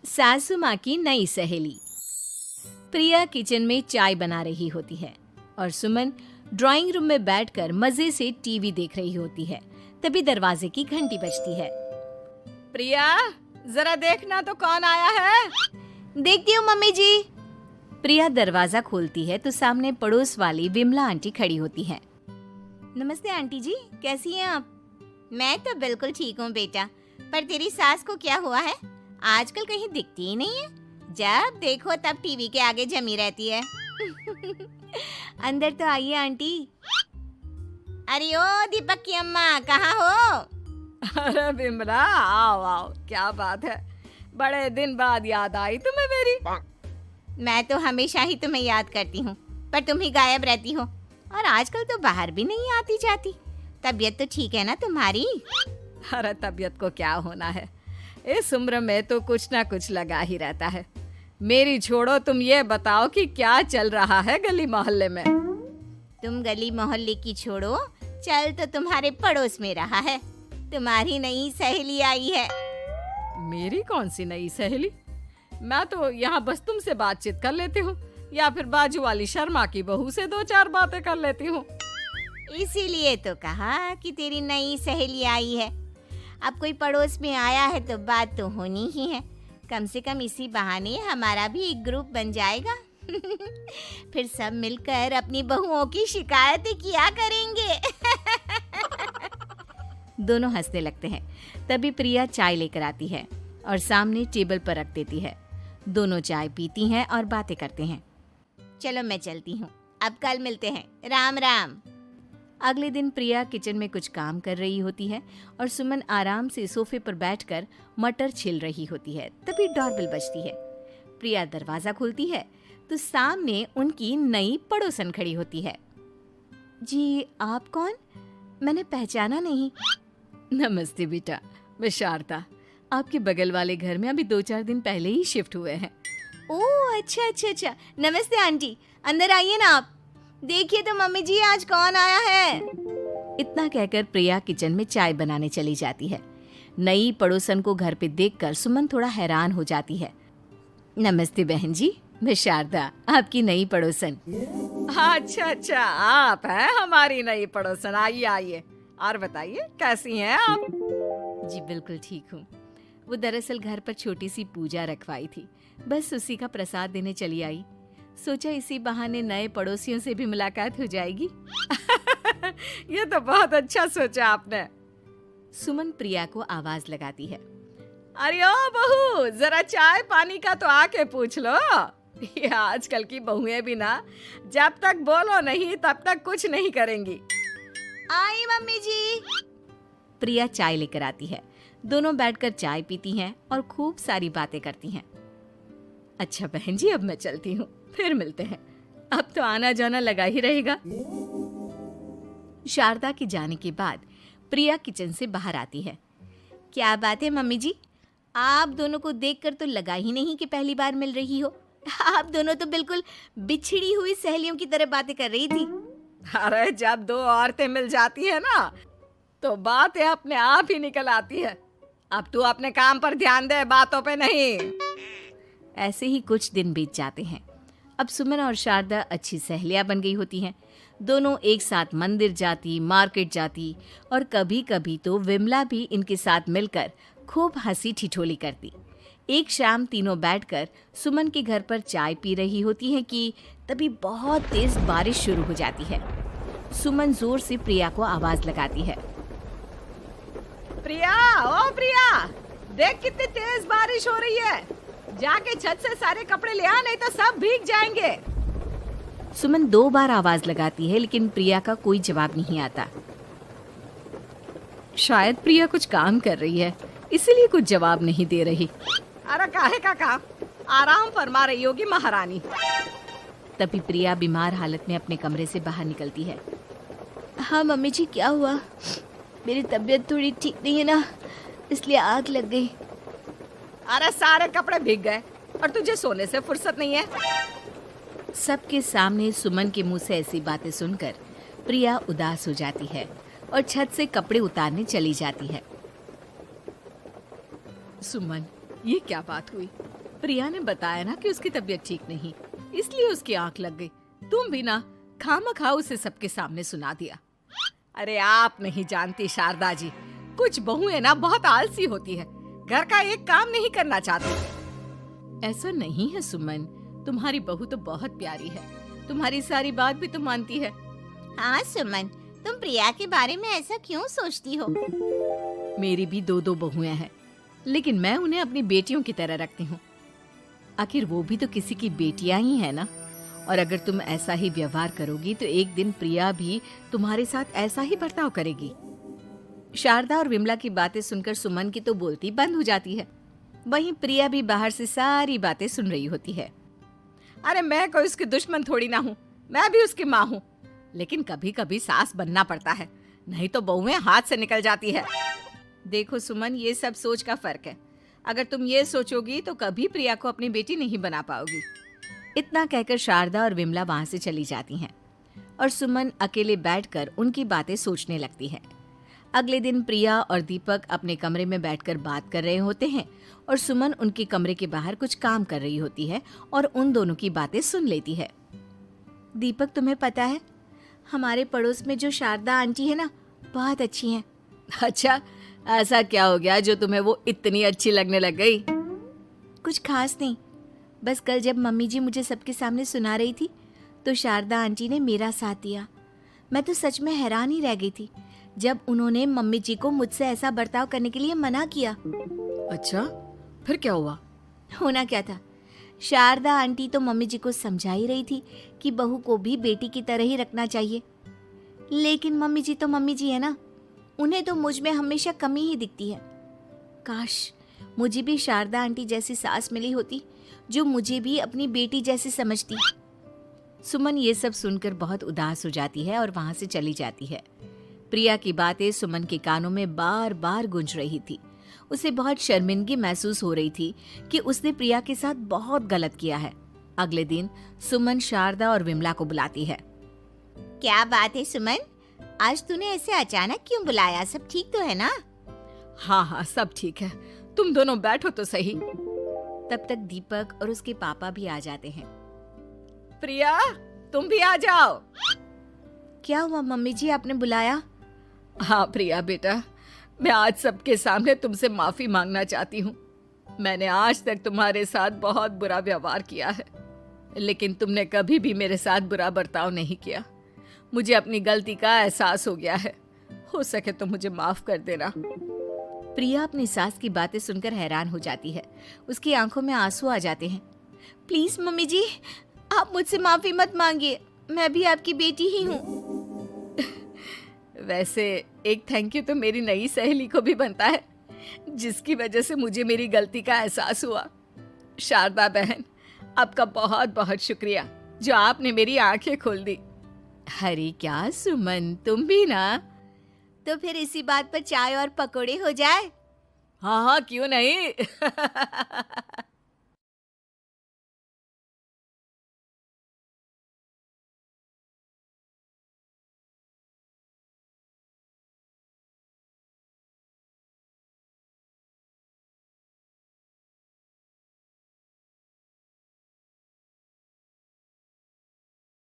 सासू माँ की नई सहेली। प्रिया किचन में चाय बना रही होती है और सुमन ड्राइंग रूम में बैठकर मजे से टीवी देख रही होती है। तभी दरवाजे की घंटी बजती है। प्रिया, जरा देखना तो कौन आया है। देखती हूँ मम्मी जी। प्रिया दरवाजा खोलती है तो सामने पड़ोस वाली विमला आंटी खड़ी होती है। नमस्ते आंटी जी, कैसी हैं आप? मैं तो बिल्कुल ठीक हूँ बेटा, पर तेरी सास को क्या हुआ है? आजकल कहीं दिखती ही नहीं है। जब देखो तब टीवी के आगे जमी रहती है। अंदर तो आइए आंटी। अरे ओ दीपक की अम्मा, कहाँ हो? अरे विमला, आओ आओ, क्या बात है, बड़े दिन बाद याद आई तुम्हें मेरी। मैं तो हमेशा ही तुम्हें याद करती हूँ, पर तुम ही गायब रहती हो और आजकल तो बाहर भी नहीं आती जाती। तबीयत तो ठीक है ना तुम्हारी? अरे तबीयत को क्या होना है, इस उम्र में तो कुछ ना कुछ लगा ही रहता है। मेरी छोड़ो, तुम ये बताओ कि क्या चल रहा है गली मोहल्ले में। तुम गली मोहल्ले की छोड़ो, चल तो तुम्हारे पड़ोस में रहा है। तुम्हारी नई सहेली आई है। मेरी कौन सी नई सहेली? मैं तो यहाँ बस तुमसे बातचीत कर लेती हूँ या फिर बाजू वाली शर्मा की बहू से दो चार बातें कर लेती हूँ। इसीलिए तो कहा कि तेरी नई सहेली आई है। अब कोई पड़ोस में आया है तो बात तो होनी ही है। कम से कम इसी बहाने हमारा भी एक ग्रुप बन जाएगा। फिर सब मिलकर अपनी बहुओं की शिकायतें किया करेंगे। दोनों हंसने लगते हैं। तभी प्रिया चाय लेकर आती है और सामने टेबल पर रख देती है। दोनों चाय पीती हैं और बातें करते हैं। चलो मैं चलती हूँ, अब कल मिलते हैं। राम राम। अगले दिन प्रिया किचन में कुछ काम कर रही होती है और सुमन आराम से सोफे पर बैठकर मटर छिल रही होती है। तभी डोरबेल बजती है। प्रिया दरवाजा खोलती है तो सामने उनकी नई पड़ोसन खड़ी होती है। जी, आप कौन? मैंने पहचाना नहीं। नमस्ते बेटा, मैं शारदा, आपके बगल वाले घर में अभी 2-4 दिन पहले ही शिफ्ट हुए हैं। ओह अच्छा अच्छा अच्छा, नमस्ते आंटी, अंदर आइए ना आप। देखिए तो मम्मी जी, आज कौन आया है। इतना कहकर प्रिया किचन में चाय बनाने चली जाती है। नई पड़ोसन को घर पे देखकर सुमन थोड़ा हैरान हो जाती है। नमस्ते बहन जी, मैं शारदा, आपकी नई पड़ोसन। अच्छा अच्छा, आप हैं हमारी नई पड़ोसन। आइए आइए, और बताइए कैसी हैं आप? जी बिल्कुल ठीक हूँ। वो दरअसल घर पर छोटी सी पूजा रखवाई थी, बस उसी का प्रसाद देने चली आई। सोचा इसी बहाने नए पड़ोसियों से भी मुलाकात हो जाएगी। ये तो बहुत अच्छा सोचा आपने। सुमन प्रिया को आवाज लगाती है। अरे ओ बहू, जरा चाय पानी का तो आके पूछ लो। ये आजकल की बहुएं भी ना, जब तक बोलो नहीं तब तक कुछ नहीं करेंगी। आई मम्मी जी। प्रिया चाय लेकर आती है। दोनों बैठकर चाय पीती हैं और खूब सारी बातें करती हैं। अच्छा बहन जी, अब मैं चलती हूँ, फिर मिलते हैं। अब तो आना जाना लगा ही रहेगा। शारदा के जाने के बाद प्रिया किचन से बाहर आती है। क्या बात है मम्मी जी, आप दोनों को देखकर तो लगा ही नहीं कि पहली बार मिल रही हो। आप दोनों तो बिल्कुल बिछड़ी हुई सहेलियों की तरह बातें कर रही थी। अरे जब दो औरतें मिल जाती है ना, तो बातें अपने आप ही निकल आती है। अब तू अपने काम पर ध्यान दे, बातों पे नहीं। ऐसे ही कुछ दिन बीत जाते हैं। अब सुमन और शारदा अच्छी सहेलियां बन गई होती हैं। दोनों एक साथ मंदिर जाती, मार्केट जाती और कभी कभी तो विमला भी इनके साथ मिलकर खूब हंसी ठिठोली करती। एक शाम तीनों बैठकर सुमन के घर पर चाय पी रही होती हैं कि तभी बहुत तेज बारिश शुरू हो जाती है। सुमन जोर से प्रिया को आवाज लगाती है। प्रिया, ओ प्रिया, देख कितनी तेज बारिश हो रही है। जाके छत से सारे कपड़े ले आ, नहीं तो सब भीग जाएंगे। सुमन 2 बार आवाज लगाती है लेकिन प्रिया का कोई जवाब नहीं आता। शायद प्रिया कुछ काम कर रही है, इसीलिए कुछ जवाब नहीं दे रही। अरे काहे का काम, आराम फरमा रही होगी महारानी। तभी प्रिया बीमार हालत में अपने कमरे से बाहर निकलती है। हाँ मम्मी जी, क्या हुआ? मेरी तबीयत थोड़ी ठीक नहीं है ना, इसलिए आग लग गई। अरे सारे कपड़े भीग गए और तुझे सोने से फुर्सत नहीं है। सबके सामने सुमन के मुंह से ऐसी बातें सुनकर प्रिया उदास हो जाती है और छत से कपड़े उतारने चली जाती है। सुमन, ये क्या बात हुई? प्रिया ने बताया ना कि उसकी तबीयत ठीक नहीं, इसलिए उसकी आंख लग गई। तुम भी ना खामखा उसे सबके सामने सुना दिया। अरे आप नहीं जानती शारदा जी, कुछ बहुएं ना बहुत आलसी होती है, घर का एक काम नहीं करना चाहती। ऐसा नहीं है सुमन, तुम्हारी बहू तो बहुत प्यारी है, तुम्हारी सारी बात भी तो मानती है। हाँ सुमन, तुम प्रिया के बारे में ऐसा क्यों सोचती हो? मेरी भी दो बहुएं हैं, लेकिन मैं उन्हें अपनी बेटियों की तरह रखती हूँ। आखिर वो भी तो किसी की बेटियां ही है ना। और अगर तुम ऐसा ही व्यवहार करोगी तो एक दिन प्रिया भी तुम्हारे साथ ऐसा ही बर्ताव करेगी। शारदा और विमला की बातें सुनकर सुमन की तो बोलती बंद हो जाती है। वहीं प्रिया भी बाहर से सारी बातें सुन रही होती है। अरे मैं कोई उसकी दुश्मन थोड़ी ना हूँ, मैं भी उसकी माँ हूँ, लेकिन कभी कभी सास बनना पड़ता है, नहीं तो बहुएं हाथ से निकल जाती है। देखो सुमन, ये सब सोच का फर्क है। अगर तुम ये सोचोगी तो कभी प्रिया को अपनी बेटी नहीं बना पाओगी। इतना कहकर शारदा और विमला वहां से चली जाती हैं और सुमन अकेले बैठकर उनकी बातें सोचने लगती है। अगले दिन प्रिया और दीपक अपने कमरे में बैठकर बात कर रहे होते हैं और सुमन उनके कमरे के बाहर कुछ काम कर रही होती है और उन दोनों की बातें सुन लेती है। दीपक, तुम्हें पता है हमारे पड़ोस में जो शारदा आंटी है ना, बहुत अच्छी हैं। अच्छा, ऐसा क्या हो गया जो तुम्हें वो इतनी अच्छी लगने लग गई? कुछ खास नहीं, बस कल जब मम्मी जी मुझे सबके सामने सुना रही थी तो शारदा आंटी ने मेरा साथ दिया। मैं तो सच में हैरान ही रह गई थी जब उन्होंने मम्मी जी को मुझसे ऐसा बर्ताव करने के लिए मना किया। अच्छा, फिर क्या हुआ? होना क्या था, शारदा आंटी तो मम्मी जी को समझा ही रही थी कि बहू को भी बेटी की तरह ही रखना चाहिए, लेकिन मम्मी जी तो मम्मी जी है ना, उन्हें तो मुझ में हमेशा कमी ही दिखती है। काश मुझे भी शारदा आंटी जैसी सास मिली होती जो मुझे भी अपनी बेटी जैसी समझती। सुमन ये सब सुनकर बहुत उदास हो जाती है और वहां से चली जाती है। प्रिया की बातें सुमन के कानों में बार बार गूंज रही थी। उसे बहुत शर्मिंदगी महसूस हो रही थी कि उसने प्रिया के साथ बहुत गलत किया है। अगले दिन सुमन शारदा और विमला को बुलाती है। क्या बात है सुमन, आज तूने ऐसे अचानक क्यों बुलाया? सब ठीक तो है ना? हाँ, सब ठीक है, तुम दोनों बैठो तो सही। तब तक दीपक और उसके पापा भी आ जाते हैं। प्रिया, तुम भी आ जाओ। क्या हुआ मम्मी जी, आपने बुलाया? हाँ प्रिया बेटा, मैं आज सबके सामने तुमसे माफी मांगना चाहती हूँ। मैंने आज तक तुम्हारे साथ बहुत बुरा व्यवहार किया है, लेकिन तुमने कभी भी मेरे साथ बुरा बर्ताव नहीं किया। मुझे अपनी गलती का एहसास हो गया है, हो सके तो मुझे माफ कर देना। प्रिया अपनी सास की बातें सुनकर हैरान हो जाती है। उसकी आंखों में आंसू आ जाते हैं। प्लीज मम्मी जी, आप मुझसे माफी मत मांगिए, मैं भी आपकी बेटी ही हूँ। वैसे एक थैंक यू तो मेरी नई सहेली को भी बनता है, जिसकी वजह से मुझे मेरी गलती का एहसास हुआ। शारदा बहन, आपका बहुत बहुत शुक्रिया जो आपने मेरी आंखें खोल दी। अरे क्या सुमन, तुम भी ना। तो फिर इसी बात पर चाय और पकोड़े हो जाए? हाँ, क्यों नहीं।